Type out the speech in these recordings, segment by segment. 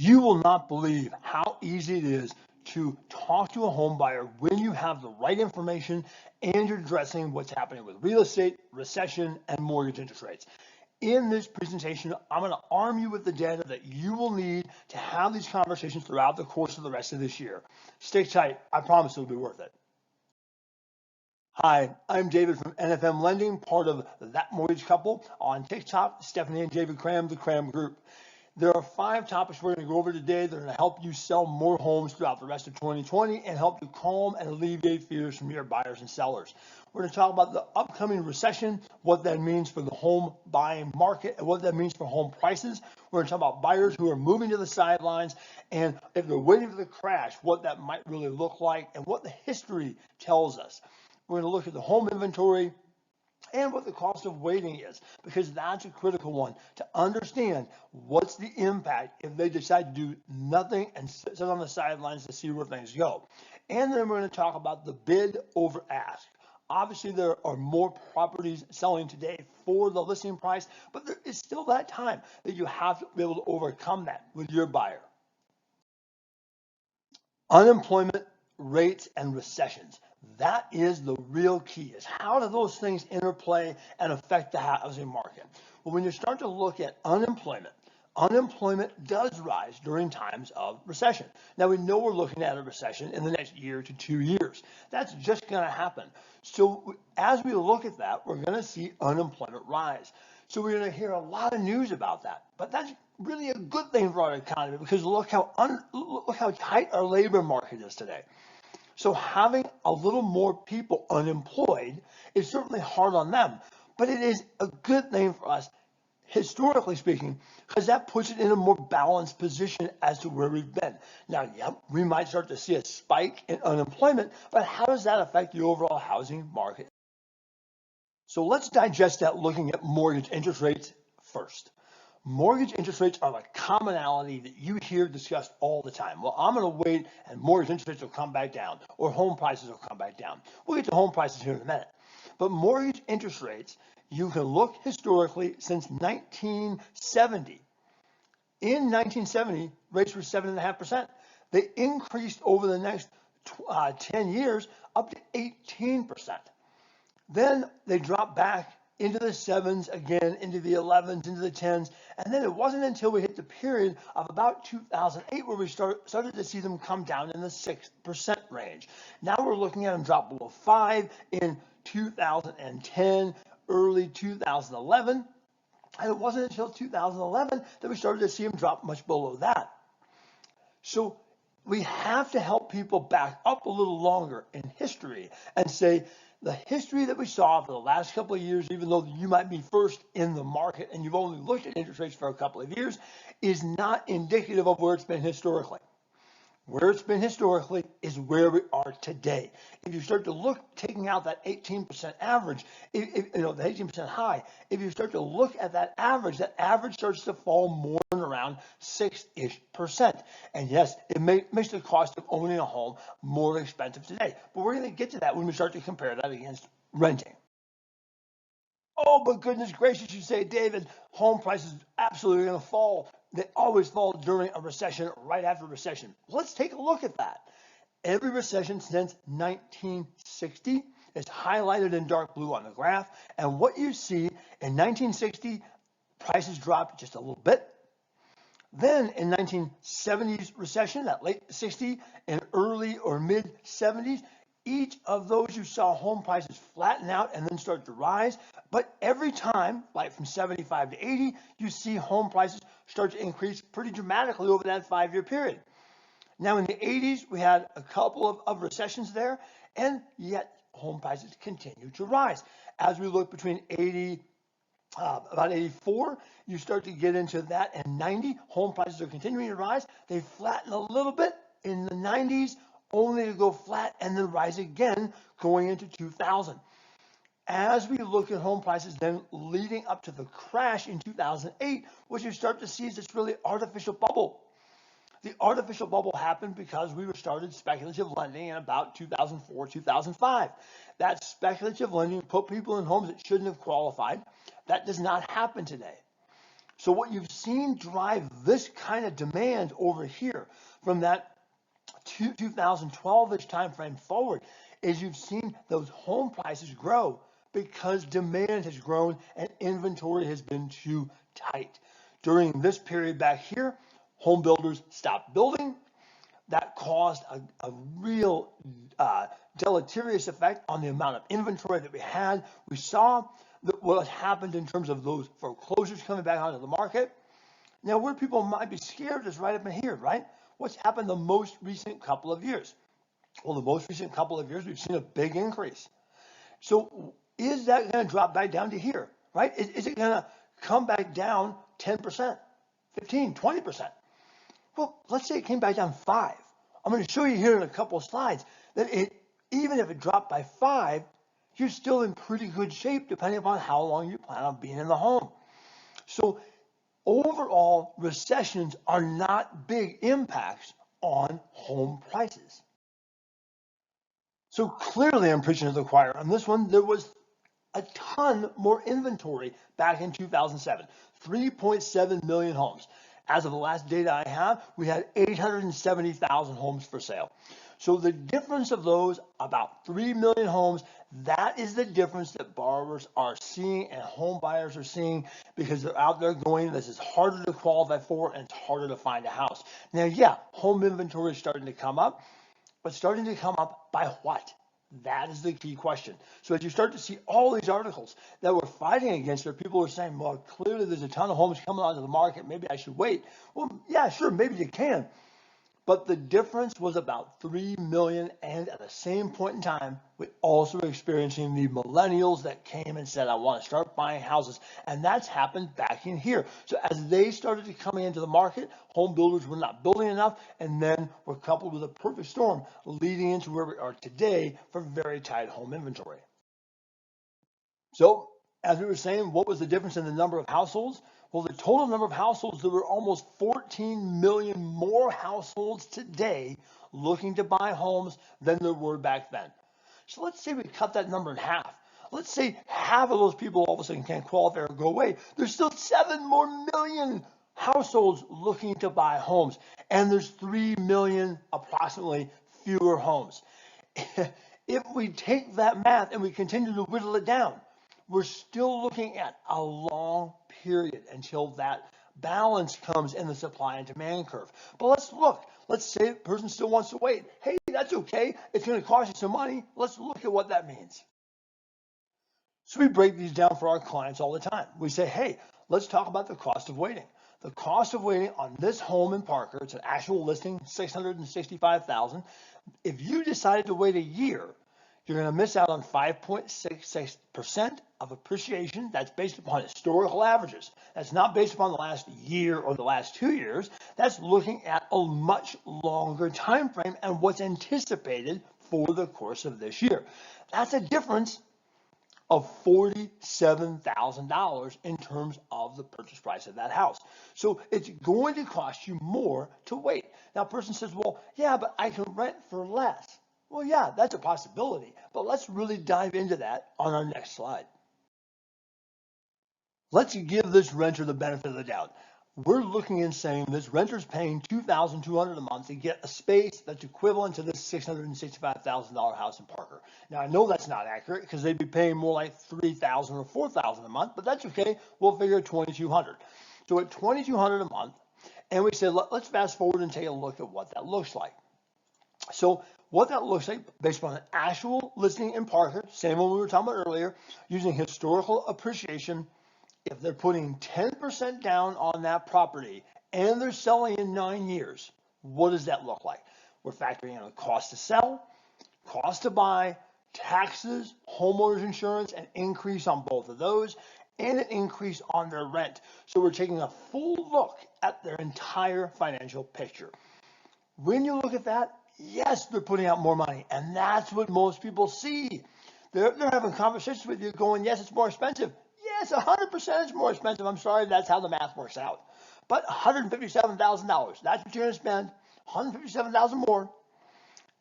You will not believe how easy it is to talk to a home buyer when you have the right information and you're addressing what's happening with real estate, recession, and mortgage interest rates. In this presentation, I'm going to arm you with the data that you will need to have these conversations throughout the course of the rest of this year. Stay tight. I promise it'll be worth it. Hi, I'm David from NFM Lending, part of That Mortgage Couple. On TikTok, Stephanie and David Cramm, the Cramm Group. There are 5 topics we're going to go over today that are going to help you sell more homes throughout the rest of 2020 and help you calm and alleviate fears from your buyers and sellers. We're going to talk about the upcoming recession, what that means for the home buying market, and what that means for home prices. We're going to talk about buyers who are moving to the sidelines, and if they're waiting for the crash, what that might really look like, and what the history tells us. We're going to look at the home inventory and what the cost of waiting is, because that's a critical one to understand what's the impact if they decide to do nothing and sit on the sidelines to see where things go. And then we're going to talk about the bid over ask. Obviously, there are more properties selling today for the listing price, but there is still that time that you have to be able to overcome that with your buyer. Unemployment rates and recessions. That is the real key, is how do those things interplay and affect the housing market? Well, when you start to look at unemployment, unemployment does rise during times of recession. Now, we know we're looking at a recession in the next year to 2 years. That's just going to happen. So as we look at that, we're going to see unemployment rise. So we're going to hear a lot of news about that. But that's really a good thing for our economy, because look how tight our labor market is today. So having a little more people unemployed is certainly hard on them, but it is a good thing for us, historically speaking, because that puts it in a more balanced position as to where we've been. Now, yeah, we might start to see a spike in unemployment, but how does that affect the overall housing market? So let's digest that looking at mortgage interest rates first. Mortgage interest rates are a commonality that you hear discussed all the time. Well, I'm going to wait and mortgage interest rates will come back down, or home prices will come back down. We'll get to home prices here in a minute. But mortgage interest rates, you can look historically since 1970. In 1970, rates were 7.5%. They increased over the next 10 years up to 18%. Then they dropped back into the 7s again, into the 11s, into the 10s. And then it wasn't until we hit the period of about 2008 where we started to see them come down in the 6% range. Now we're looking at them drop below 5 in 2010, early 2011. And it wasn't until 2011 that we started to see them drop much below that. So we have to help people back up a little longer in history and say, the history that we saw for the last couple of years, even though you might be first in the market and you've only looked at interest rates for a couple of years, is not indicative of where it's been historically. Where it's been historically is where we are today. If you start to look, taking out that 18% average, the 18% high, if you start to look at that average starts to fall more than around 6-ish%. And yes, it makes the cost of owning a home more expensive today. But we're going to get to that when we start to compare that against renting. Oh, but goodness gracious, you say, David, home prices absolutely going to fall. They always fall during a recession, right after a recession. Let's take a look at that. Every recession since 1960 is highlighted in dark blue on the graph. And what you see in 1960, prices dropped just a little bit. Then in 1970s recession, that late 60s and early or mid 70s, each of those you saw home prices flatten out and then start to rise. But every time, like from 75 to 80, you see home prices start to increase pretty dramatically over that 5-year period. Now in the 80s, we had a couple of recessions there, and yet home prices continue to rise. As we look between about 84, you start to get into that, and 90, home prices are continuing to rise. They flatten a little bit in the 90s, only to go flat and then rise again going into 2000. As we look at home prices then leading up to the crash in 2008, what you start to see is this really artificial bubble. The artificial bubble happened because we started speculative lending in about 2004, 2005. That speculative lending put people in homes that shouldn't have qualified. That does not happen today. So what you've seen drive this kind of demand over here from that 2012-ish time frame forward is you've seen those home prices grow because demand has grown and inventory has been too tight. During this period back here, home builders stopped building. That caused a real deleterious effect on the amount of inventory that we had. We saw what happened in terms of those foreclosures coming back onto the market. Now, where people might be scared is right up in here, right? What's happened the most recent couple of years? Well, the most recent couple of years, we've seen a big increase. So is that going to drop back down to here, right? Is it going to come back down 10%, 15, 20%? Well, let's say it came back down 5. I'm going to show you here in a couple of slides that even if it dropped by 5, you're still in pretty good shape depending upon how long you plan on being in the home. So overall, recessions are not big impacts on home prices. So clearly I'm preaching to the choir. On this one, there was a ton more inventory back in 2007, 3.7 million homes. As of the last data I have, we had 870,000 homes for sale. So the difference of those, about 3 million homes, that is the difference that borrowers are seeing and home buyers are seeing because they're out there going, this is harder to qualify for and it's harder to find a house. Now, yeah, home inventory is starting to come up, but starting to come up by what? That is the key question. So as you start to see all these articles that we're fighting against, where people are saying, well, clearly there's a ton of homes coming onto the market, maybe I should wait. Well, yeah, sure, maybe you can. But the difference was about 3 million, and at the same point in time, we're also experiencing the millennials that came and said, I want to start buying houses. And that's happened back in here. So as they started to come into the market, home builders were not building enough, and then were coupled with a perfect storm leading into where we are today for very tight home inventory. So as we were saying, what was the difference in the number of households? Well, the total number of households, there were almost 14 million more households today looking to buy homes than there were back then. So let's say we cut that number in half. Let's say half of those people all of a sudden can't qualify or go away. There's still 7 more million households looking to buy homes. And there's 3 million approximately fewer homes. If we take that math and we continue to whittle it down, we're still looking at a long period until that balance comes in the supply and demand curve. But let's look. Let's say the person still wants to wait. Hey, that's okay. It's going to cost you some money. Let's look at what that means. So we break these down for our clients all the time. We say, hey, let's talk about the cost of waiting. The cost of waiting on this home in Parker, it's an actual listing, $665,000. If you decided to wait a year, you're going to miss out on 5.66% of appreciation. That's based upon historical averages. That's not based upon the last year or the last 2 years. That's looking at a much longer time frame and what's anticipated for the course of this year. That's a difference of $47,000 in terms of the purchase price of that house. So it's going to cost you more to wait. Now, a person says, well, yeah, but I can rent for less. Well, yeah, that's a possibility, but let's really dive into that on our next slide. Let's give this renter the benefit of the doubt. We're looking and saying this renter's paying $2,200 a month to get a space that's equivalent to this $665,000 house in Parker. Now, I know that's not accurate because they'd be paying more like $3,000 or $4,000 a month, but that's okay. We'll figure $2,200. So at $2,200 a month, and we said, let's fast forward and take a look at what that looks like. So what that looks like based on an actual listing in Parker, same one we were talking about earlier, using historical appreciation. If they're putting 10% down on that property and they're selling in 9 years, what does that look like? We're factoring in a cost to sell, cost to buy, taxes, homeowners insurance, an increase on both of those, and an increase on their rent. So we're taking a full look at their entire financial picture. When you look at that, yes, they're putting out more money, and that's what most people see. They're having conversations with you going, yes, it's more expensive. Yes, 100% it's more expensive. I'm sorry, that's how the math works out. But $157,000, that's what you're going to spend, $157,000 more.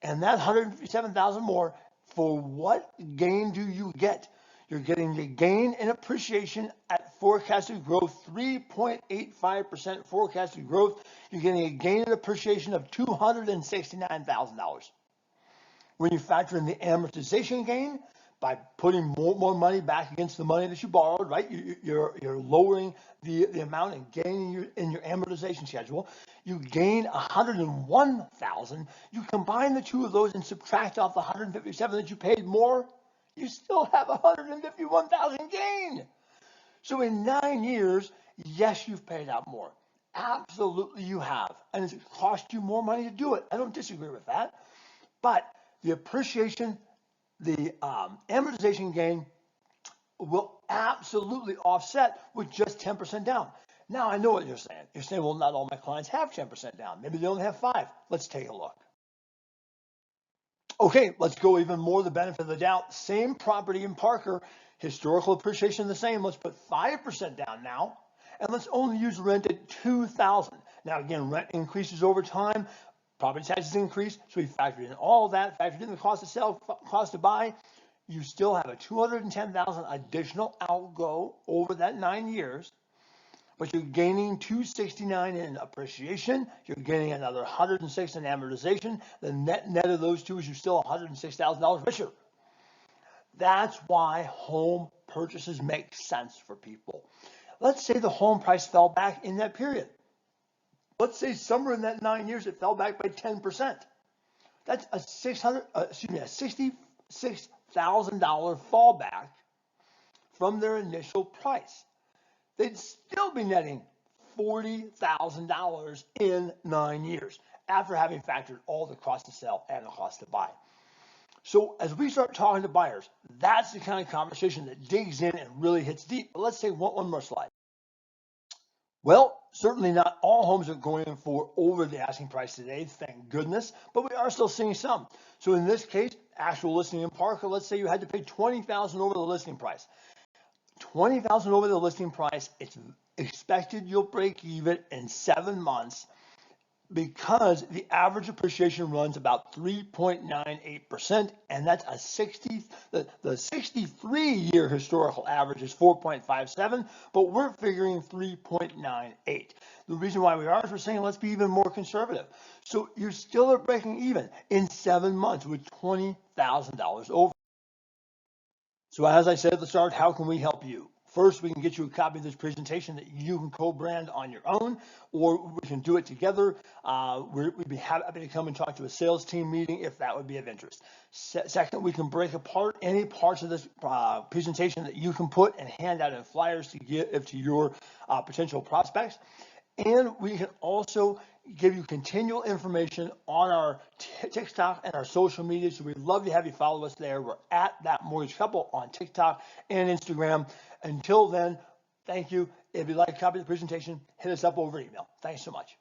And that $157,000 more, for what gain do you get? You're getting the gain in appreciation at forecasted growth, 3.85% forecasted growth. You're getting a gain in appreciation of $269,000. When you factor in the amortization gain, by putting more money back against the money that you borrowed, right? You're lowering the amount and gaining in your amortization schedule. You gain $101,000. You combine the two of those and subtract off the $157,000 that you paid more. You still have $151,000 gain. So in 9 years, yes, you've paid out more. Absolutely, you have, and it's cost you more money to do it. I don't disagree with that, but the appreciation, the amortization gain will absolutely offset with just 10% down. Now, I know what you're saying. You're saying, well, not all my clients have 10% down. Maybe they only have 5. Let's take a look. Okay, let's go even more the benefit of the doubt. Same property in Parker, historical appreciation the same. Let's put 5% down now, and let's only use rent at $2,000. Now, again, rent increases over time. Property taxes increase, so we factored in all that, factored in the cost to sell, cost to buy. You still have a $210,000 additional outgo over that 9 years, but you're gaining $269 in appreciation. You're gaining another $106 in amortization. The net of those two is you're still $106,000 richer. That's why home purchases make sense for people. Let's say the home price fell back in that period. Let's say somewhere in that 9 years it fell back by 10%. That's a $66,000 fallback from their initial price. They'd still be netting $40,000 in 9 years after having factored all the cost to sell and the cost to buy. So as we start talking to buyers, that's the kind of conversation that digs in and really hits deep. But let's take one more slide. Well, certainly not all homes are going for over the asking price today, thank goodness, but we are still seeing some. So in this case, actual listing in Parker, let's say you had to pay $20,000 over the listing price. $20,000 over the listing price, it's expected you'll break even in 7 months because the average appreciation runs about 3.98%, and that's the 63-year historical average is 4.57, but we're figuring 3.98. The reason why we are is we're saying let's be even more conservative. So you still are breaking even in 7 months with $20,000 over. So as I said at the start, how can we help you? First, we can get you a copy of this presentation that you can co-brand on your own, or we can do it together. We'd be happy to come and talk to a sales team meeting if that would be of interest. Second, we can break apart any parts of this presentation that you can put and hand out in flyers to give to your potential prospects. And we can also give you continual information on our TikTok and our social media. So we'd love to have you follow us there. We're at That Mortgage Couple on TikTok and Instagram. Until then, thank you. If you'd like a copy of the presentation, hit us up over email. Thanks so much.